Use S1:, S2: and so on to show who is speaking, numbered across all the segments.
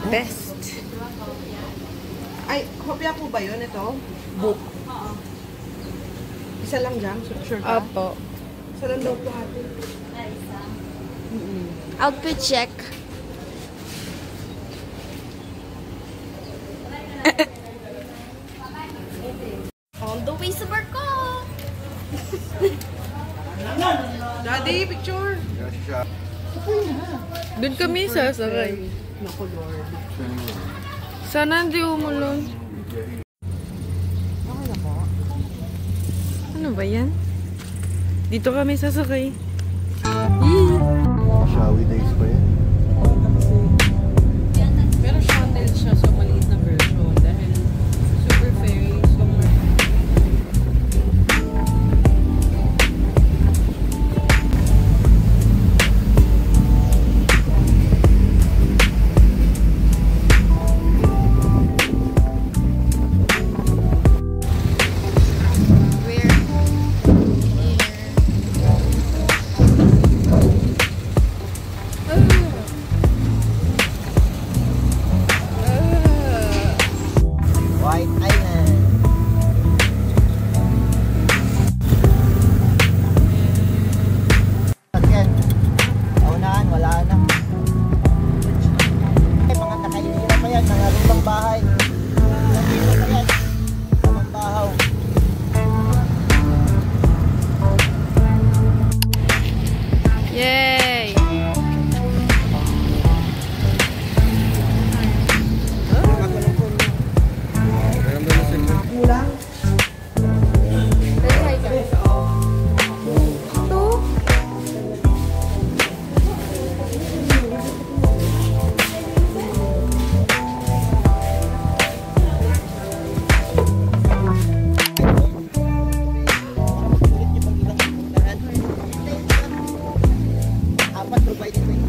S1: Best.
S2: Ay, hopya po ba yun ito? Book. Isa lang dyan? Sure ka?
S1: Opo.
S2: Isa lang daw po ate.
S1: Outfit check. On the way sa barko!
S2: Daddy, picture!
S1: Doon kami sasakay.
S2: Naku, Lord.
S1: Sana hindi umulon.
S2: Okay na po.
S1: Ano ba yan? Dito kami sasakay.
S3: Shawi days pa yan.
S2: Pero chandel siya, so maliit na version. Dahil super fairy, super...
S3: White Island. Again, unahan, wala na. Mga nakainira pa yan, mga lumang bahay. Nandito pa yan, lumang bahaw.
S1: Yay!
S2: Kulang.
S3: Apat provide ito.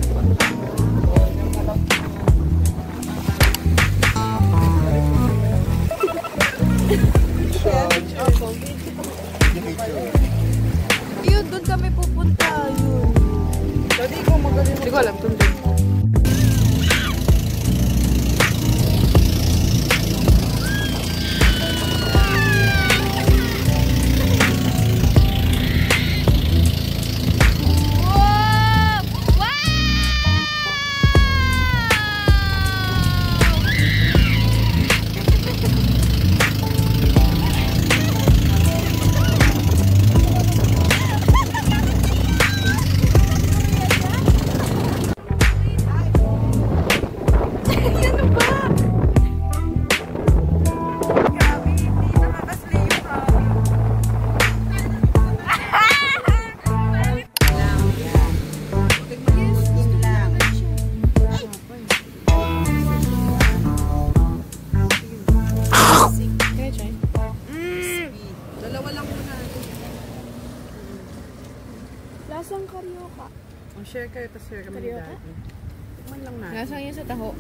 S1: Yun, doon kami pupunta. Yun.
S2: Daddy, ko magaling.
S1: Hindi ko alam kung doon. Lasang karyoka.
S2: Oh, share kayo, tapos share kami ni
S1: Karyoka?
S2: Daddy. Tikman lang natin.
S1: Lasang yun sa taho.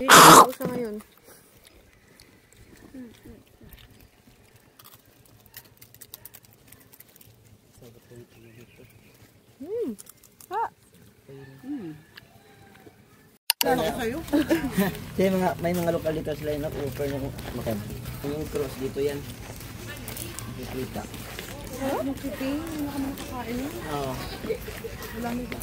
S1: Ako sa ngayon.
S2: Ano ko kayo?
S3: Kasi may mga lokal dito sila yung offer ng makan. Yung cross dito yan. Nakikita.
S2: Yung puti, hindi na kami nakakain.
S3: Oo.
S2: Wala mo ba?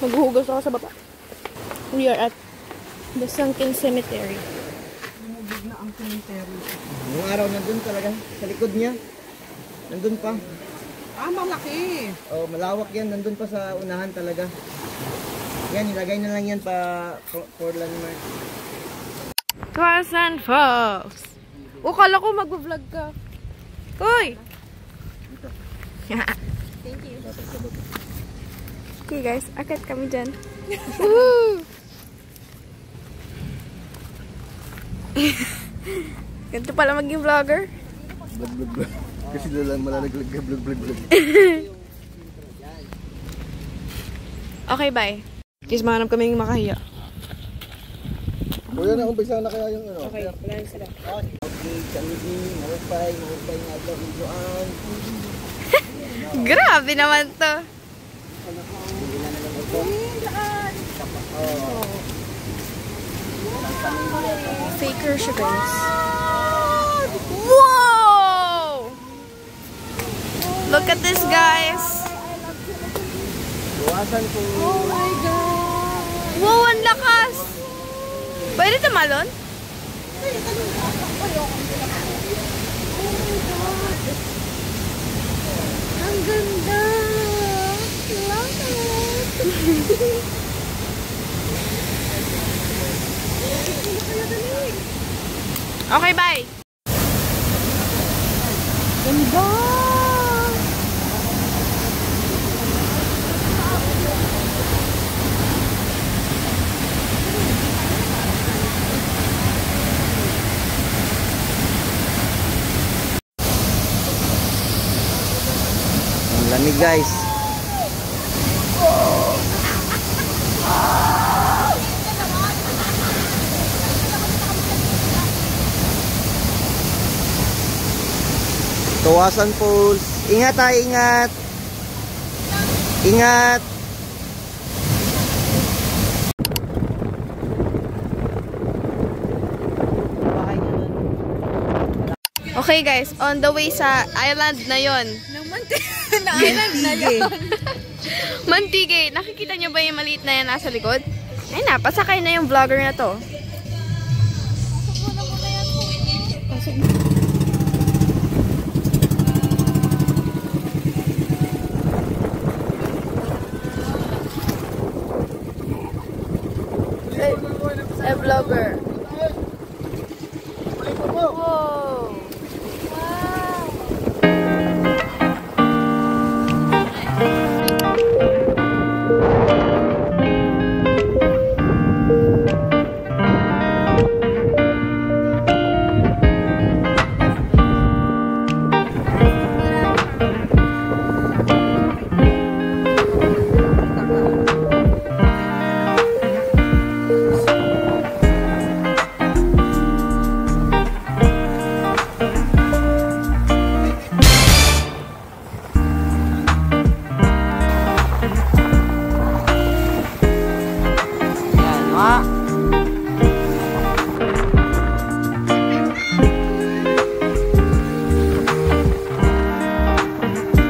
S1: Maghuhugas ako sa baba. We are at the Sunken Cemetery.
S2: Lumubig na ang cemetery.
S3: Yung araw nandun talaga. Sa likod niya. Nandun pa.
S2: Ah, malaki.
S3: Oh, malawak yan. Nandun pa sa unahan talaga. Yan, ilagay na lang yan pa for landmark.
S1: Quezon Falls. O, kala ko mag-vlog ka. Uy! Thank you. Okay guys, akit kami dyan. Woohoo! Ganito pala maging vlogger.
S3: Vlog, vlog, vlog. Kasi malalaglag ka, vlog, vlog, vlog.
S1: Okay, bye. Kiss, mahanap kami yung makahiya.
S3: Kuya na, umpisa na kaya yung ano.
S1: Okay, wala na sila.
S3: kami maupay nga daw iluan.
S1: Grabe naman to.
S3: Hindi na naman ito.
S1: Faker siya, guys. Wow! Look at this, guys.
S3: Buwasan ko.
S2: Oh my God!
S1: Wow, ang lakas. Pwede tumalon?
S2: Ang ganda! Love it!
S1: Okay, bye.
S2: Ganda!
S3: Ang lamig guys. Tuwasan Falls. Ingat tayo, ingat. Ingat.
S1: Okay, guys. On the way sa island na yon.
S2: Island na yun.
S1: Mantige. Nakikita nyo ba yung maliit na yan nasa likod? Ayun na, pasakay na yung vlogger na to. A vlogger. Whoa.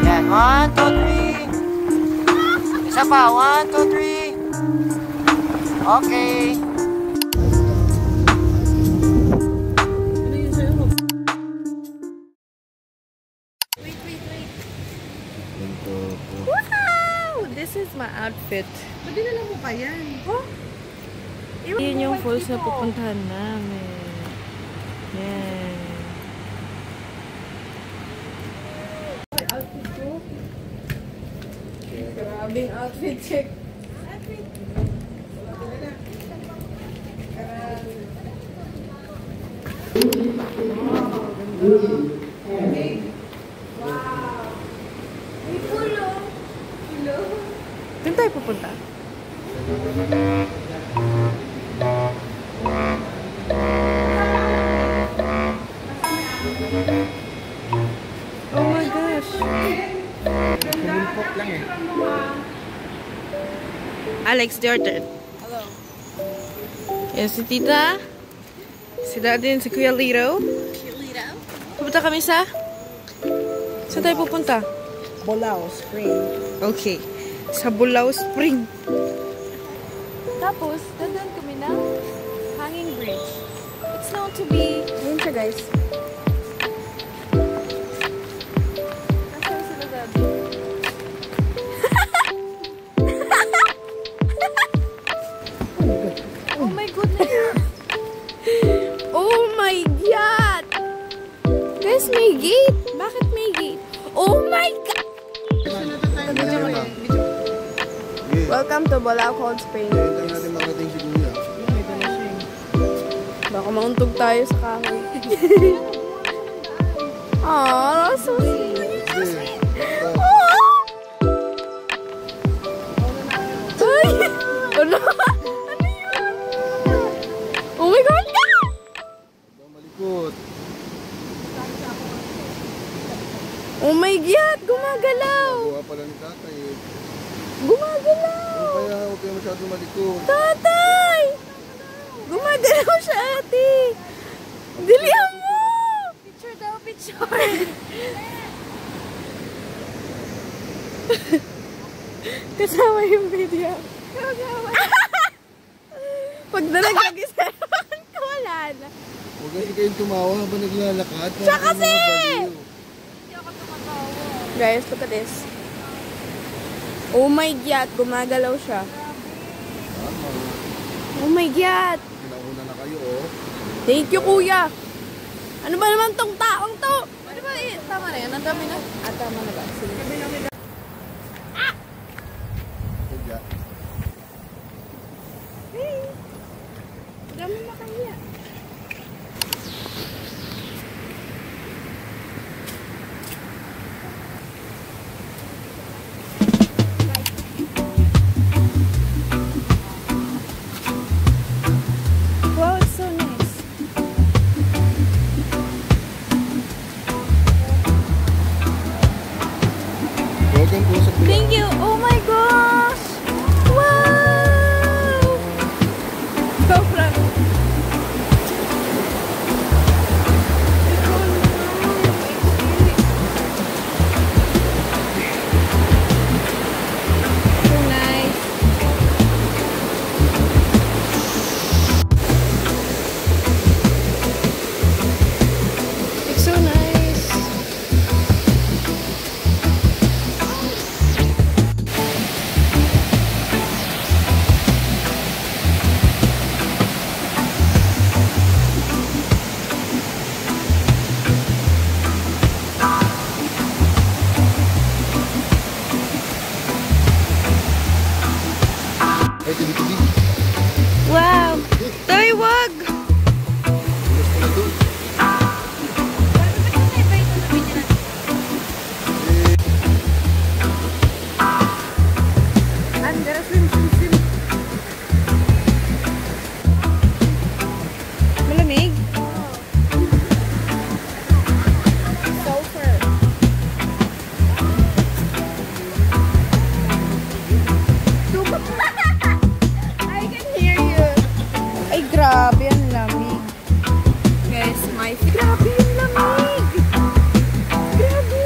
S3: Yan, 1, 2, 3. Isa pa, 1, 2, 3. Okay.
S1: Wow! This is my outfit.
S2: Pwede na lang mo pa yan.
S1: Yun yung falls na pupuntahan namin. Yan.
S2: Grabing outfit check.
S1: Doon tayo pupunta. Oh my gosh. Alex, your turn.
S2: Hello.
S1: Yan si Tita. Si Daddy, si Kuya Lito. Pupunta kami sa... Saan tayo pupunta?
S2: Bolao Spring.
S1: Okay. Sa Bulao Spring. Tapos, dadaan kami ng hanging bridge. It's known to be... Ayun siya, guys. Nasaan sila, Daddy? Oh my goodness! Oh my God! Guys, may gate! Bakit may gate? Oh my God! Welcome to Bulao Cold Springs. Baka mauntog tayo sa kahoy. Aww, that's so sweet. Aww. Ay! Ano? Ano yun? Oh my God!
S3: Malikot.
S1: Oh my God! Gumagalaw!
S4: Gawa pala ni tatay eh.
S1: Gumagalaw!
S4: Kaya huwag kayo masyadong malikot.
S1: Tatay! Gumagalaw siya, ate! Dilihan mo!
S2: Picture daw, picture.
S1: Kasama yung video. Pag nalagagi sa ewan ko, wala na.
S4: Huwag kasi kayong tumawa habang naglalakad.
S1: Siya kasi!
S2: Hindi ako tumatawa.
S1: Guys, look at this. Oh my God! Gumagalaw siya.
S4: Tama.
S1: Oh my God!
S4: Pinauna na kayo oh.
S1: Thank you, kuya! Ano ba naman tong taong to?
S2: Ano ba eh? Tama na yan. Ang dami na.
S1: Ah, tama na ba? Sige.
S4: Kaya.
S1: Dami makaya. Wow, it's so nice.
S4: Welcome po sa
S1: Thank you. Oh my gosh. Wow. Sobrang. So nice. It's so nice.
S4: Ay, tibi-tibi.
S1: Wow. Tay, wag.
S4: Ulas pala doon.
S1: Andara, swim, swim, swim. Malamig? Sulfur. I can hear you. Ay, grabe ang lamig. Guys, my grabe yung lamig. Grabe.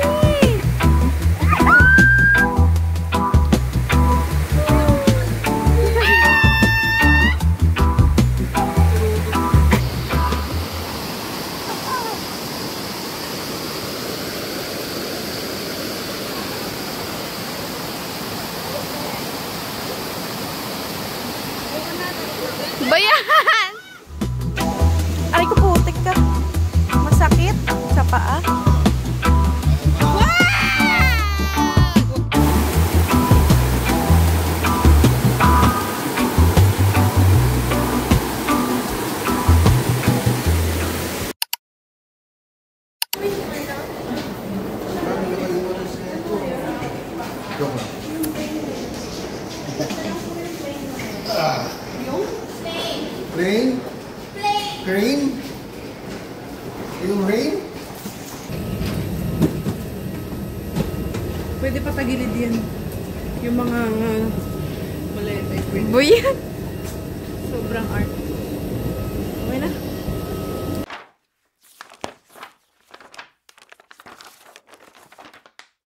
S1: Bayan! Aray ko, putik ka. Masakit sa paa.
S4: Joke lang. Rain? Rain? Yung rain?
S2: Pwede pa tagilid yan. Yung mga malay type.
S1: Bayan!
S2: Sobrang art.